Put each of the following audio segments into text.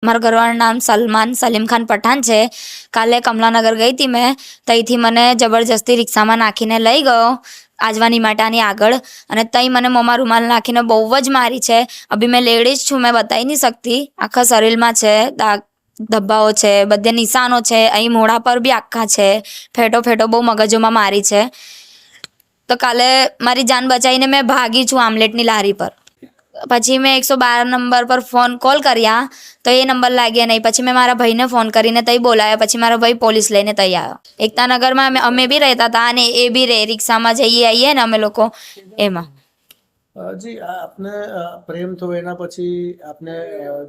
મારા ઘરવાળાનું નામ સલમાન સલીમ ખાન પઠાણ છે. કાલે કમલાનગર ગઈ હતી મેં, ત્યાંથી મને જબરજસ્તી રિક્ષામાં નાખીને લઈ ગયો આજવાની માટાની આગળ, અને ત્યાં મને મોંમાં રૂમાલ નાખીને બહુ જ મારી છે. અભી મેં લેડીઝ છું, મેં બતાવી નહીં શકતી. આખા શરીરમાં છે દાગ, ધબ્બાઓ છે, બધે નિશાનો છે, અહીં મોઢા પર બી આખા છે. ફેટો ફેટો બહુ મગજોમાં મારી છે. તો કાલે મારી જાન બચાવીને મેં ભાગી છું આમલેટની લારી પર. પછી મેં 112 નંબર પર કોલ કર્યા તો એ નંબર લાગ્યા નહીં. પછી મેં મારા ભાઈને ફોન કરીને તઈ બોલાવ્યા. પછી મારા ભાઈ પોલીસ લઈને તઈ આવ્યો. એકતાનગરમાં અમે બી રહેતા હતા અને એ બી રહે, રિક્ષામાં જઈએ આવીએ ને અમે લોકો એમાં. જી આપને પ્રેમ થયો એના પછી આપને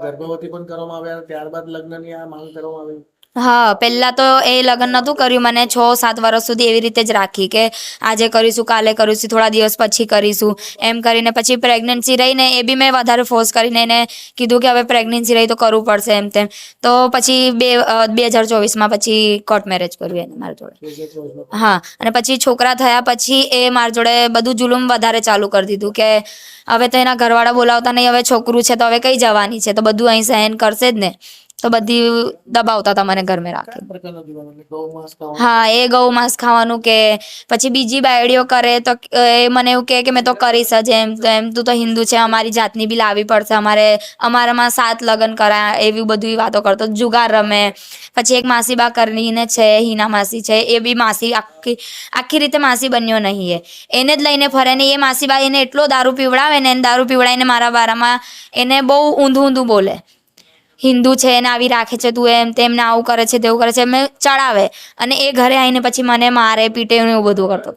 ગર્ભવતી પણ કરવામાં આવ્યા, ત્યારબાદ લગ્નની આ માંગ કરવામાં આવી? હા, પહેલાં તો એ લગ્ન નહોતું કર્યું. મને 6-7 વર્ષ સુધી એવી રીતે જ રાખી કે આજે કરીશું, કાલે કરીશું, થોડા દિવસ પછી કરીશું એમ કરીને. પછી પ્રેગ્નન્સી રહીને એ બી મેં વધારે ફોર્સ કરીને એને કીધું કે હવે પ્રેગ્નન્સી રહી તો કરવું પડશે એમ તેમ. તો પછી 2024માં પછી કોર્ટ મેરેજ કર્યું એને મારા જોડે. હા, અને પછી છોકરા થયા પછી એ મારા જોડે બધું જુલુમ વધારે ચાલુ કરી દીધું કે હવે તો એના ઘરવાળા બોલાવતા નહીં, હવે છોકરું છે તો હવે કઈ જવાની છે, તો બધું અહીં સહન કરશે જ ને. તો બધી દબાવતા હતા મને ઘરમાં રાખી. હા, એ ગૌ માંસ ખાવાનું કે પછી બીજી બાયડીઓ કરે તો એ મને એવું કહે કે મેં તો કરીશ જ એમ. તો એમ તું તો હિન્દુ છે, અમારી જાતની બી લાવવી પડશે, અમારામાં 7 લગ્ન કરાય, એવી બધી વાતો કરતો. જુગાર રમે. પછી એક માસીબા કરીને છે, હિના માસી છે, એ બી માસી આખી રીતે માસી બન્યો નહીં. એને જ લઈને ફરે ને એ માસીબા એને એટલો દારૂ પીવડાવે ને, એને દારૂ પીવડાવીને મારા બારામાં એને બહુ ઊંધું ઊંધું બોલે. હિન્દુ છે એને આવી રાખે છે તું, એમ તેમને આવું કરે છે તેવું કરે છે, મેં ચડાવે. અને એ ઘરે આવીને પછી મને મારે પીટે એવું બધું કરતો.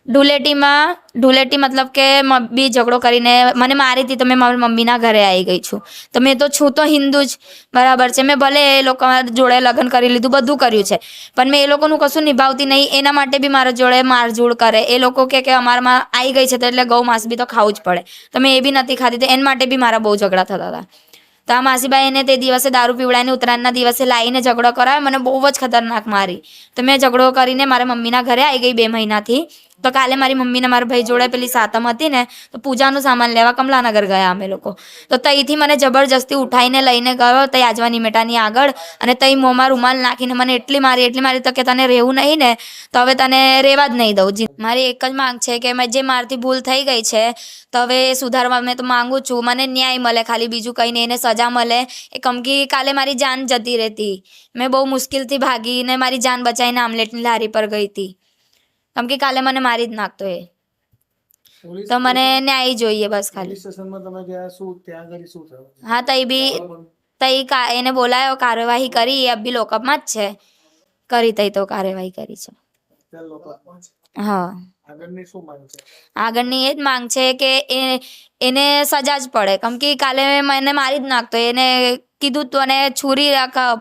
ઢુલેટી મતલબ કે બી ઝઘડો કરીને મને મારી હતી. તો મેં મારી મમ્મીના ઘરે આવી ગઈ છું. તો મેં તો છું તો હિન્દુ જ, બરાબર છે. મેં ભલે એ લોકો જોડે લગ્ન કરી લીધું, બધું કર્યું છે, પણ મેં એ લોકોનું કશું નિભાવતી નહીં. એના માટે બી મારા જોડે મારઝૂડ કરે. એ લોકો કે અમારામાં આવી ગઈ છે તો એટલે ગૌ માંસ બી તો ખાવું જ પડે. તો મેં એ બી નથી ખાતી. તો એના માટે બી મારા બહુ ઝઘડા થતા હતા. તો આ માસીબાઈ એને તે દિવસે દારૂ પીવડાવીને ઉત્તરાયણના દિવસે લાવીને ઝઘડો કરાવે, મને બહુ જ ખતરનાક મારી. તો મેં ઝઘડો કરીને મારા મમ્મીના ઘરે આવી ગઈ 2 મહિનાથી. તો કાલે મારી મમ્મીને મારા ભાઈ જોડે પેલી સાતમ હતી ને, તો પૂજાનું સામાન લેવા કમલાનગર ગયા અમે લોકો. તો ત્યાંથી મને જબરજસ્તી ઉઠાઈને લઈને ગયો ત્યાં આજવાની મેટાની આગળ, અને ત્યાં મોંમાં રૂમાલ નાખીને મને એટલી મારી તો કે તને રહેવું નહીં ને તો હવે તને રહેવા જ નહીં દઉં. મારી એક જ માંગ છે કે જે મારથી ભૂલ થઈ ગઈ છે તો હવે સુધારવા મેં તો માંગુ છું. મને ન્યાય મળે, ખાલી બીજું કંઈ નહીં, એને સજા મળે. એ કમકી કાલે મારી જાન જતી રહેતી. મેં બહુ મુશ્કેલથી ભાગીને મારી જાન બચાવીને આમલેટની લારી પર ગઈ હતી. કેમ કે કાલે મને મારી જ નાખતો એ. તો મને ન્યાય જોઈએ બસ ખાલી. હા, તઈ એને બોલાયો, કાર્યવાહી કરી. એ બી લોકઅપમાં જ છે. કરી તઈ તો કાર્યવાહી કરી છે. હા, આગળની એ જ માંગ છે કે એને સજા જ પડે. કેમ કે કાલે મને મારી જ નાખતો. એને કીધું તું, અને છુરી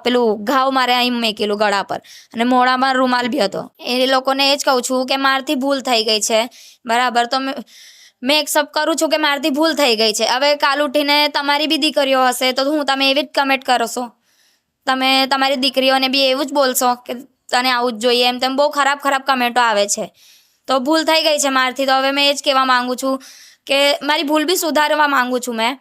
પેલું ઘાવ મારે અહીં મેકેલું ગળા પર, અને મોઢામાં રૂમાલ બી હતો. એ લોકોને એ જ કહું છું કે મારથી ભૂલ થઈ ગઈ છે, બરાબર. તો મેં એક્સેપ્ટ કરું છું કે મારથી ભૂલ થઈ ગઈ છે. હવે કાલ ઉઠીને તમારી બી દીકરીઓ હશે તો તમે એવી જ કમેન્ટ કરશો. તમે તમારી દીકરીઓને બી એવું જ બોલશો કે તને આવું જ જોઈએ એમ તેમ. બહુ ખરાબ કમેન્ટો આવે છે. તો ભૂલ થઈ ગઈ છે મારથી. તો હવે મેં એ જ કહેવા માંગુ છું કે મારી ભૂલ બી સુધારવા માંગુ છું મેં.